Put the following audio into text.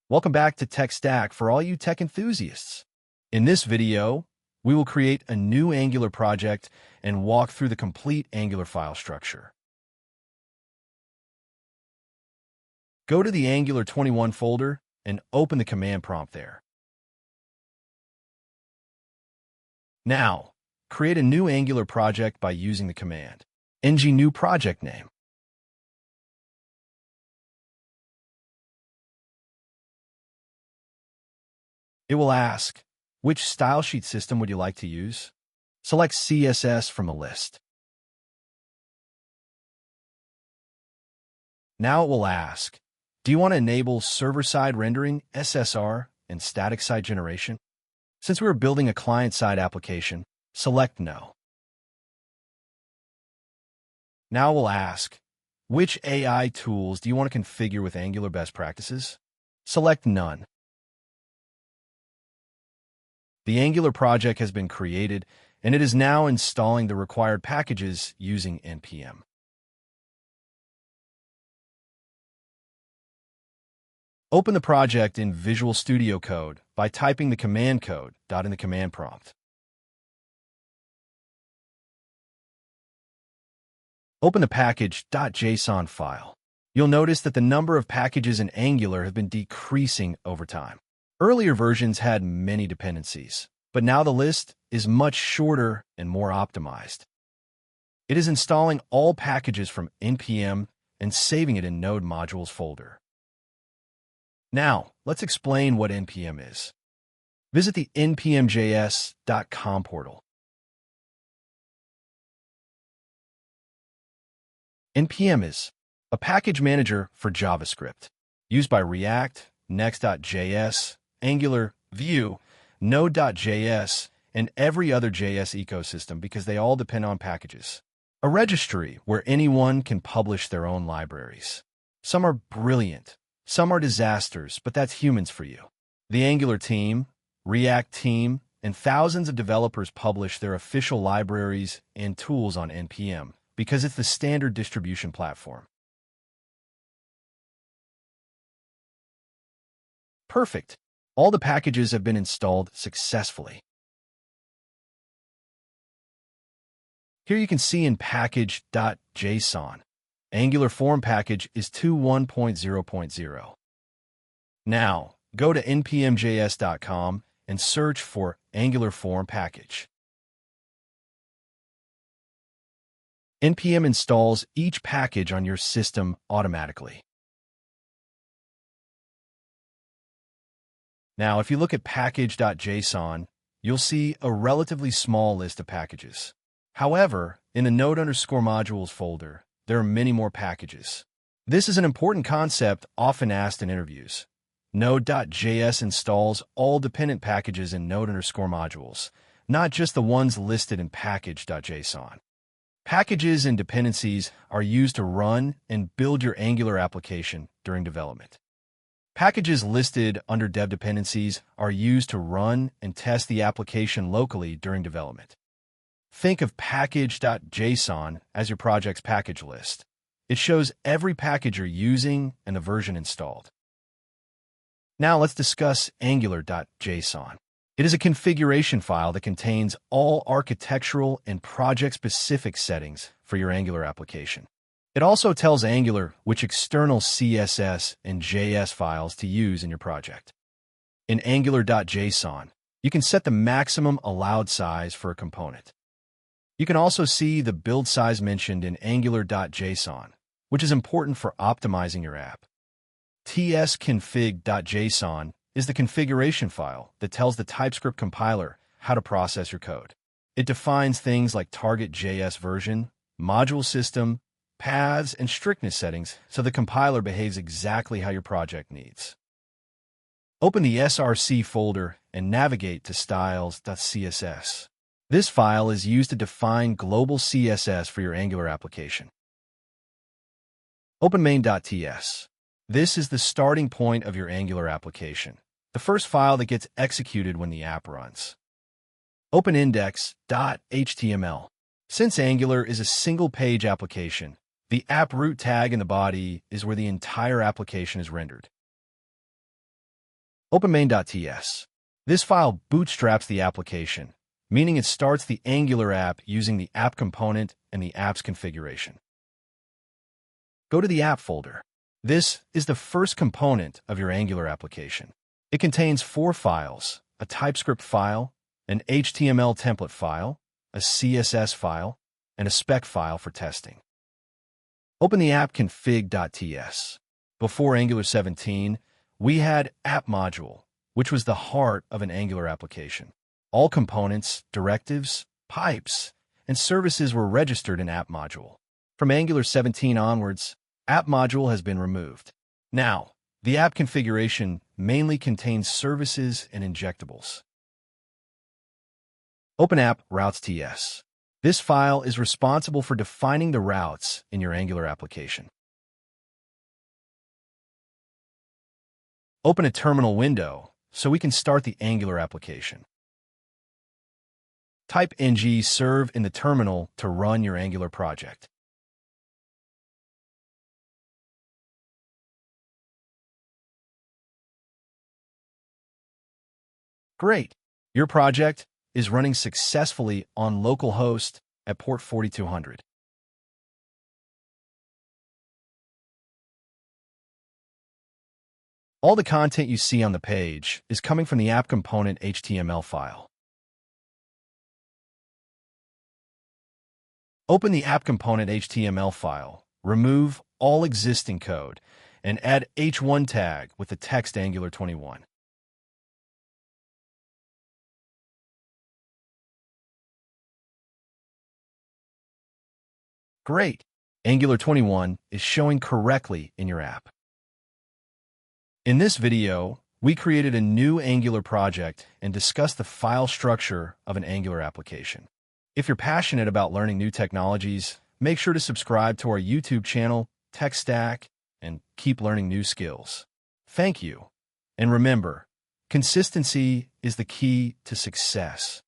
Welcome back to Tech Stack for all you tech enthusiasts. In this video, we will create a new Angular project and walk through the complete Angular file structure. Go to the Angular 21 folder and open the command prompt there. Now, create a new Angular project by using the command ng new project name. It will ask, which style sheet system would you like to use? Select CSS from the list. Now it will ask, do you want to enable server-side rendering, SSR, and static site generation? Since we are building a client-side application, select No. Now it will ask, which AI tools do you want to configure with Angular best practices? Select None. The Angular project has been created, and it is now installing the required packages using npm. Open the project in Visual Studio Code by typing the command code in the command prompt. Open the package.json file. You'll notice that the number of packages in Angular have been decreasing over time. Earlier versions had many dependencies, but now the list is much shorter and more optimized. It is installing all packages from npm and saving it in Node Modules folder. Now, let's explain what npm is. Visit the npmjs.com portal. npm is a package manager for JavaScript, used by React, Next.js, Angular, Vue, Node.js, and every other JS ecosystem because they all depend on packages. A registry where anyone can publish their own libraries. Some are brilliant, some are disasters, but that's humans for you. The Angular team, React team, and thousands of developers publish their official libraries and tools on npm because it's the standard distribution platform. Perfect. All the packages have been installed successfully. Here you can see in package.json, Angular form package is 2.1.0.0. Now, go to npmjs.com and search for Angular form package. npm installs each package on your system automatically. Now, if you look at package.json, you'll see a relatively small list of packages. However, in the Node_modules folder, there are many more packages. This is an important concept often asked in interviews. Node.js installs all dependent packages in Node_modules, not just the ones listed in package.json. Packages and dependencies are used to run and build your Angular application during development. Packages listed under dev dependencies are used to run and test the application locally during development. Think of package.json as your project's package list. It shows every package you're using and the version installed. Now let's discuss angular.json. It is a configuration file that contains all architectural and project-specific settings for your Angular application. It also tells Angular which external CSS and JS files to use in your project. In angular.json, you can set the maximum allowed size for a component. You can also see the build size mentioned in angular.json, which is important for optimizing your app. tsconfig.json is the configuration file that tells the TypeScript compiler how to process your code. It defines things like target JS version, module system, paths, and strictness settings so the compiler behaves exactly how your project needs. Open the src folder and navigate to styles.css. This file is used to define global CSS for your Angular application. Open main.ts. This is the starting point of your Angular application, the first file that gets executed when the app runs. Open index.html. Since Angular is a single-page application, the app root tag in the body is where the entire application is rendered. Open main.ts. This file bootstraps the application, meaning it starts the Angular app using the app component and the app's configuration. Go to the app folder. This is the first component of your Angular application. It contains 4 files: a TypeScript file, an HTML template file, a CSS file, and a spec file for testing. Open the app config.ts. Before Angular 17, we had app module, which was the heart of an Angular application. All components, directives, pipes, and services were registered in app module. From Angular 17 onwards, app module has been removed. Now, the app configuration mainly contains services and injectables. Open app routes.ts. This file is responsible for defining the routes in your Angular application. Open a terminal window so we can start the Angular application. Type ng serve in the terminal to run your Angular project. Great! Your project is running successfully on localhost at port 4200. All the content you see on the page is coming from the app component HTML file. Open the app component HTML file, remove all existing code, and add h1 tag with the text Angular 21. Great! Angular 21 is showing correctly in your app. In this video, we created a new Angular project and discussed the file structure of an Angular application. If you're passionate about learning new technologies, make sure to subscribe to our YouTube channel, Tech Stack, and keep learning new skills. Thank you. And remember, consistency is the key to success.